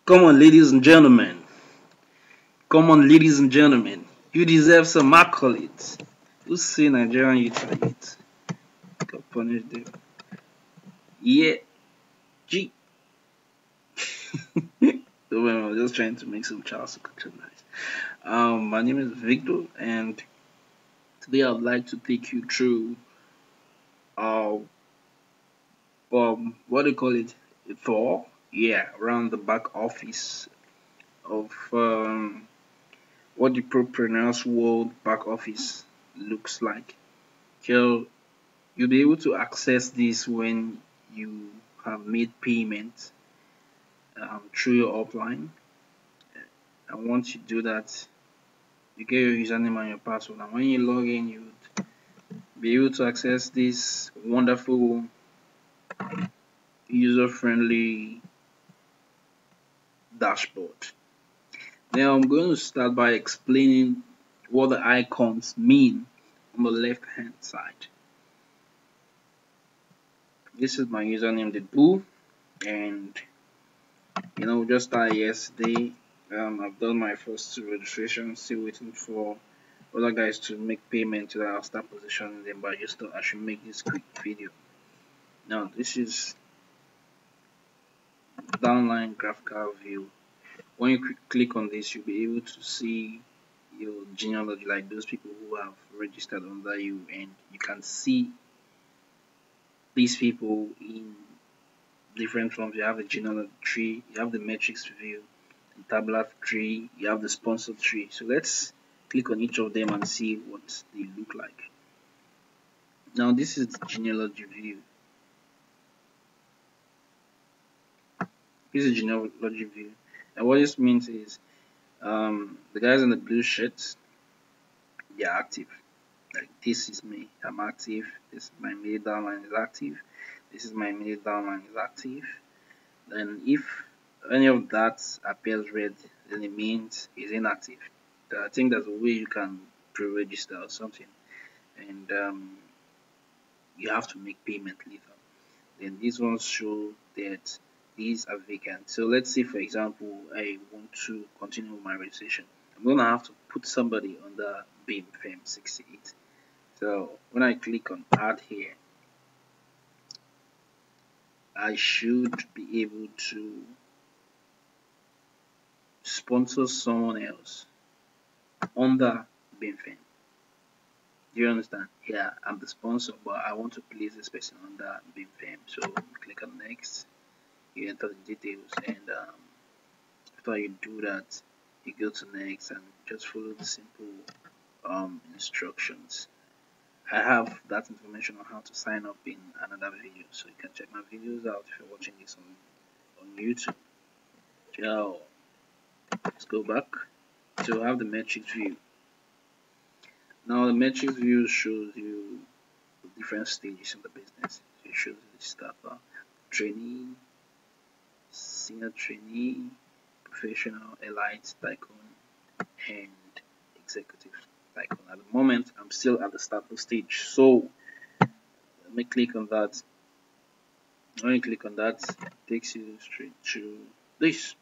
Come on, ladies and gentlemen. Come on, ladies and gentlemen. You deserve some accolades. Who say Nigerian youth are youth? God punish them. Yeah, G. So, I was just trying to make some child culture nice. My name is Victor, and today I'd like to take you through uh, what do you call it? A tour, yeah, around the back office of what the Propreneurs World back office looks like. So you'll be able to access this when you have made payment through your upline. And once you do that, you get your username and your password. And when you log in, you would be able to access this wonderful, user-friendly dashboard. Now I'm going to start by explaining what the icons mean on the left-hand side. This is my username, the Boo, and just started yesterday. I've done my first two registrations, still waiting for other guys to make payment so that I'll start positioning them, but I just thought I should make this quick video. Now this is downline graphical view. When you click on this, you'll be able to see your genealogy, like those people who have registered under you, and you can see these people in different forms. You have the genealogy tree, you have the metrics view, the tabular tree, you have the sponsored tree. So let's click on each of them and see what they look like. Now this is the genealogy view. This is genealogy view, and what this means is the guys in the blue shirts, they are active. Like this is me, I'm active. This is my middle downline is active. This is my middle downline is active. Then if any of that appears red, then it means it's inactive. So I think that's a way you can pre-register or something, and you have to make payment later. Then these ones show that these are vacant. So let's say, for example, I want to continue with my registration. I'm gonna have to put somebody under BIM FEM 68. So when I click on add here, I should be able to sponsor someone else under BIM FEM. Do you understand? Yeah, I'm the sponsor, but I want to place this person under BIM FEM. So click on next. You enter the details, and after you do that, you go to next and just follow the simple instructions. I have that information on how to sign up in another video, so you can check my videos out if you're watching this on YouTube. So let's go back to have the metrics view. Now the metrics view shows you the different stages of the business. So it shows you the starter, trainee, senior trainee, professional, elite, tycoon, and executive tycoon. At the moment, I'm still at the starter stage, so let me click on that. When you click on that, it takes you straight to this.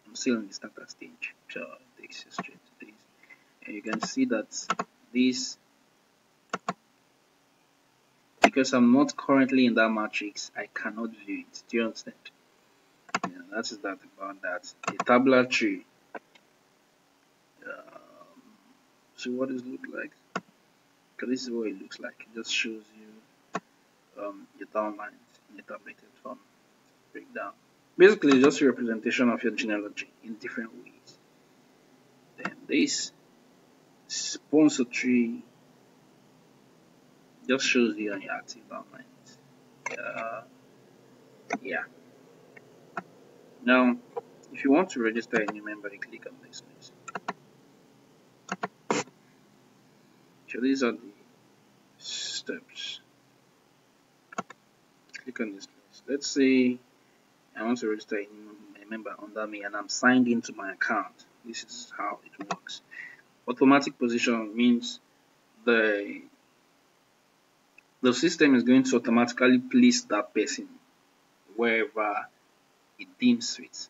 I'm still in the starter stage, so it takes you straight to this, and you can see that this, because I'm not currently in that matrix, I cannot view it. Do you understand? Yeah, that is that about that. The tabular tree. So what does it look like? Because this is what it looks like. It just shows you your downlines in a tabulated form breakdown. Basically, just a representation of your genealogy in different ways. Then this sponsor tree just shows you on your active downlines. Yeah. Now, if you want to register a new member, you click on this list. So these are the steps. Click on this list. Let's say I want to register a member under me and I'm signed into my account. This is how it works. Automatic position means the system is going to automatically place that person wherever it deems fit,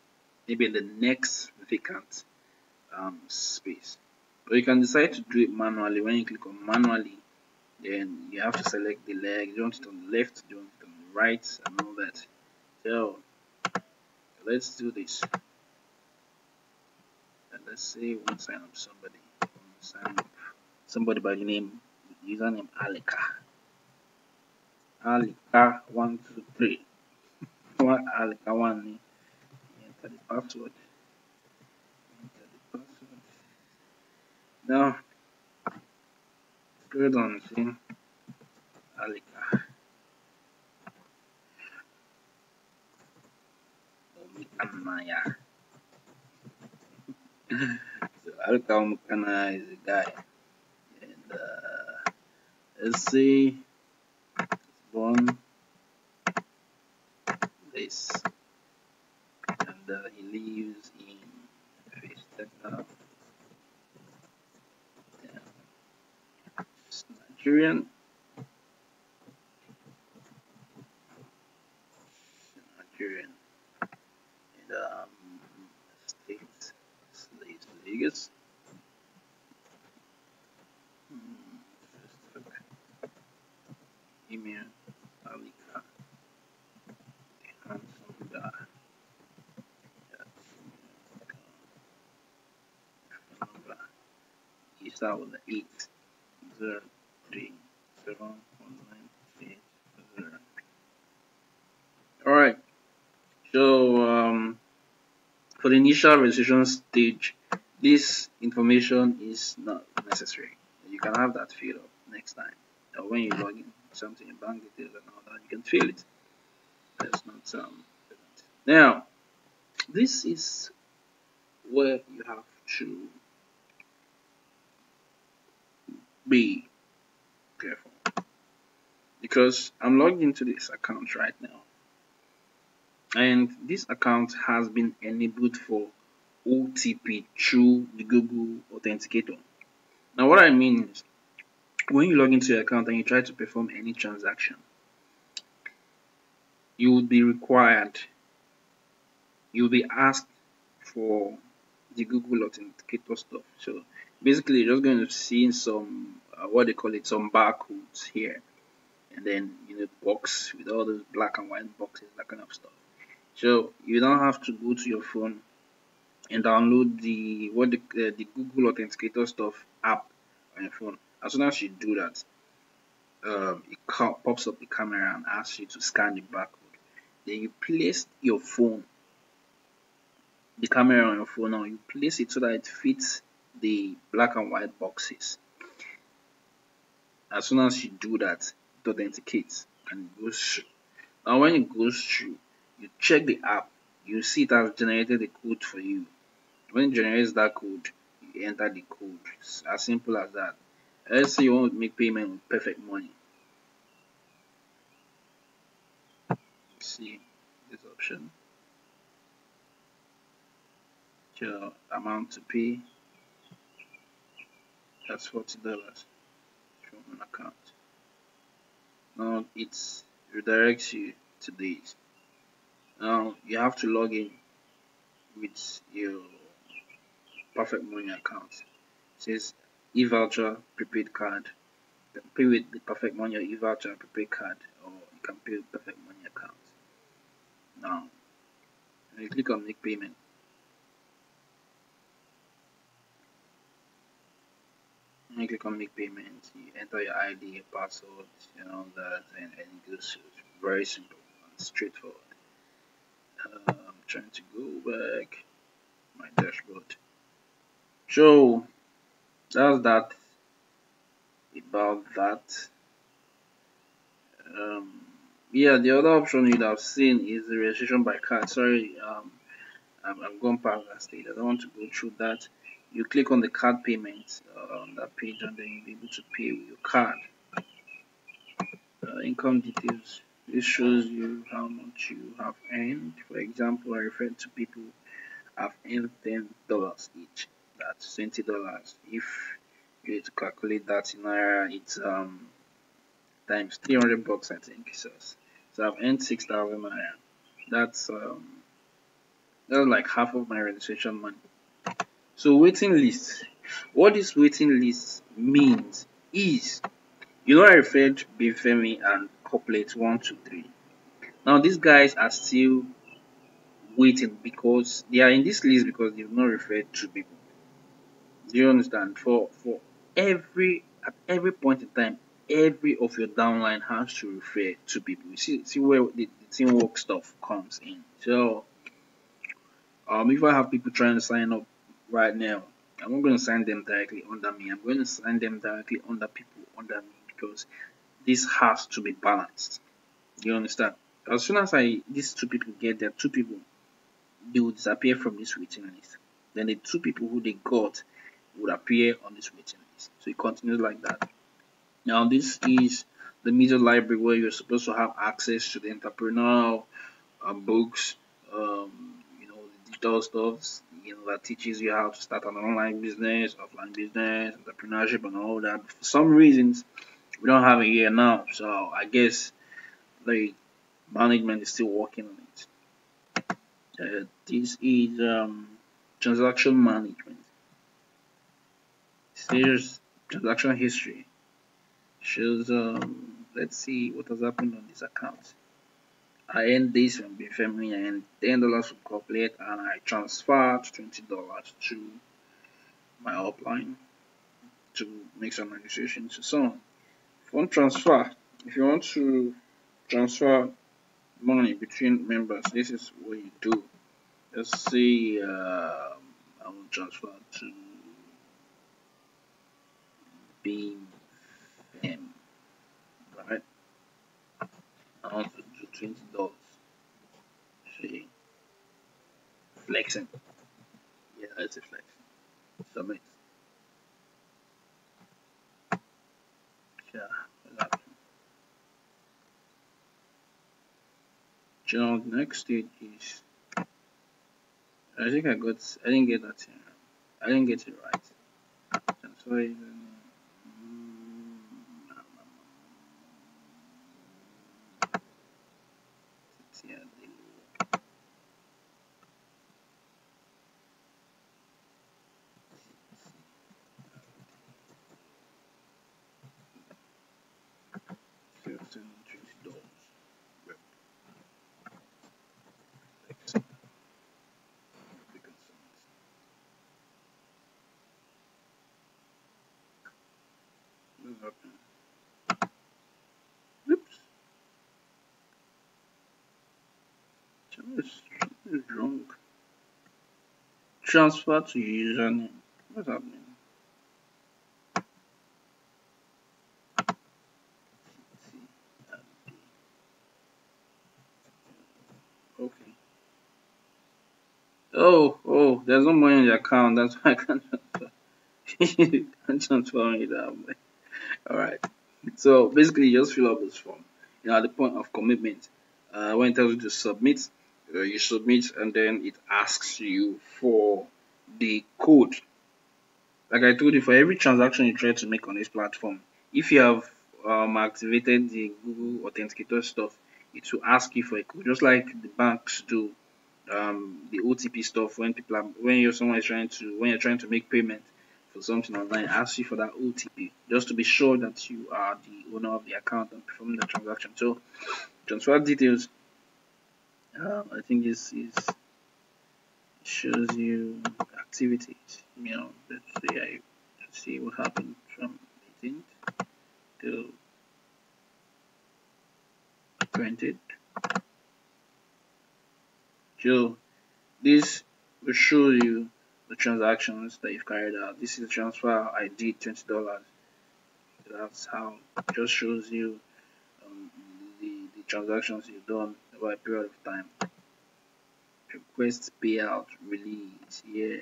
maybe in the next vacant space. But you can decide to do it manually. When you click on manually, then you have to select the leg. Do you want it on the left? Do you want it on the right? And all that. So let's do this. And let's say we want to sign up somebody. Sign up somebody by the name, username Alika. Alika 123. One Alika 1. Enter the password. Enter the password. Now scroll down, see Alika. Omikana. So Alika Omikana is a guy. And let's say born this, and he lives in Face Techno. It's Nigerian. Nigerian. And state Las Vegas. Email Alika. Handsome guy. You start with the 803719880. Alright, so for the initial registration stage, this information is not necessary. You can have that filled up next time. Or when you log in, something in bank details and all that, you can fill it. That's not now, this is where you have to be careful, because I'm logged into this account right now, and this account has been enabled for OTP through the Google Authenticator. Now what I mean is, when you log into your account and you try to perform any transaction, you will be required, you'll be asked for the Google Authenticator stuff. So basically you're just going to see some what they call it, some barcodes here, and then box with all those black and white boxes, that kind of stuff. So you don't have to go to your phone and download the Google Authenticator stuff app on your phone. As soon as you do that, it pops up the camera and asks you to scan the barcode. Then you place your phone, the camera on your phone. Now you place it so that it fits the black and white boxes. As soon as you do that, it authenticates and it goes through. Now when it goes through, you check the app, you see it has generated a code for you. When it generates that code, you enter the code. It's as simple as that. Let's say you want to make payment with Perfect Money. See this option. Your amount to pay, that's $40 from an account. Now it redirects you to this. Now you have to log in with your Perfect Money account. It says e-voucher prepaid card. You can pay with the Perfect Money or e-voucher prepaid card, or you can pay with Perfect Money account. Now when you click on make payment, when you click on make payment, you enter your ID, your password, and all that, and it goes very simple and straightforward. I'm trying to go back my dashboard. So that's that about that. Yeah, the other option you'd have seen is the registration by card. Sorry, I'm going past that stage. I don't want to go through that. You click on the card payment on that page, and then you'll be able to pay with your card. Income details. This shows you how much you have earned. For example, I referred to people have earned $10 each. That's $20. If you to calculate that in naira, it's times 300 bucks, I think. So I've earned 6,000 naira. That's that's like half of my registration money. So waiting list. What this waiting list means is, I referred to Bifemi and Couplet 1, 2, 3. Now these guys are still waiting because they are in this list because they've not referred to people. Do you understand? For at every point in time, every of your downline has to refer to people. You see where the teamwork stuff comes in. So if I have people trying to sign up right now, I'm not going to sign them directly under me. I'm going to sign them directly under people under me because this has to be balanced. You understand? As soon as these two people get there, two people, they will disappear from this waiting list. Then the two people who they got would appear on this waiting list. So it continues like that. Now this is the media library where you're supposed to have access to the entrepreneurial books, the digital stuff, that teaches you how to start an online business, offline business, entrepreneurship, and all that. For some reasons, we don't have it here now, so I guess the management is still working on it. This is transaction management. Here's transaction history. Shows let's see what has happened on this account. I earned this from Bifemi, I earned $10 from Corporate, and I transferred $20 to my upline to make some registrations. So if you want to transfer money between members, this is what you do. Let's say I will transfer to BM, right? I want to do $20. See, flexing. Yeah, that's a flex. Submit. Yeah, exactly. Next stage is, I think I didn't get that here. I didn't get it right. Transfer even. Yeah, $20. Oops. Something is wrong. Transfer to username. What's happening? Okay. Oh, there's no money in the account. That's why I can't transfer. You can't transfer me that way. Alright. So basically, you just fill up this form. At the point of commitment, when it tells you to submit, you submit, and then it asks you for the code. Like I told you, for every transaction you try to make on this platform, if you have activated the Google Authenticator stuff, it will ask you for a code, just like the banks do. The OTP stuff when you're trying to make payment for something online, asks you for that OTP just to be sure that you are the owner of the account and performing the transaction. So transfer details. I think this is shows you activities. Let's see what happened from 18th to 20th. So this will show you the transactions that you've carried out. This is the transfer I did, $20. That's how it just shows you the transactions you've done over a period of time. Request payout release. Yeah,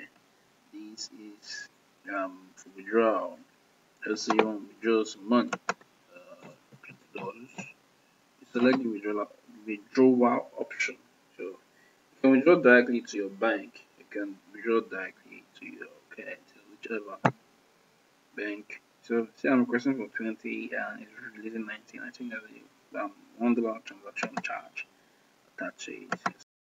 this is for withdrawal. Let's say you want to withdraw some money, $20. You select the withdrawal option. So you can withdraw directly to your bank. You can withdraw directly to your whichever bank. So say I'm requesting for 20 and it's releasing 19. I think that's a $1 transaction charge attach it.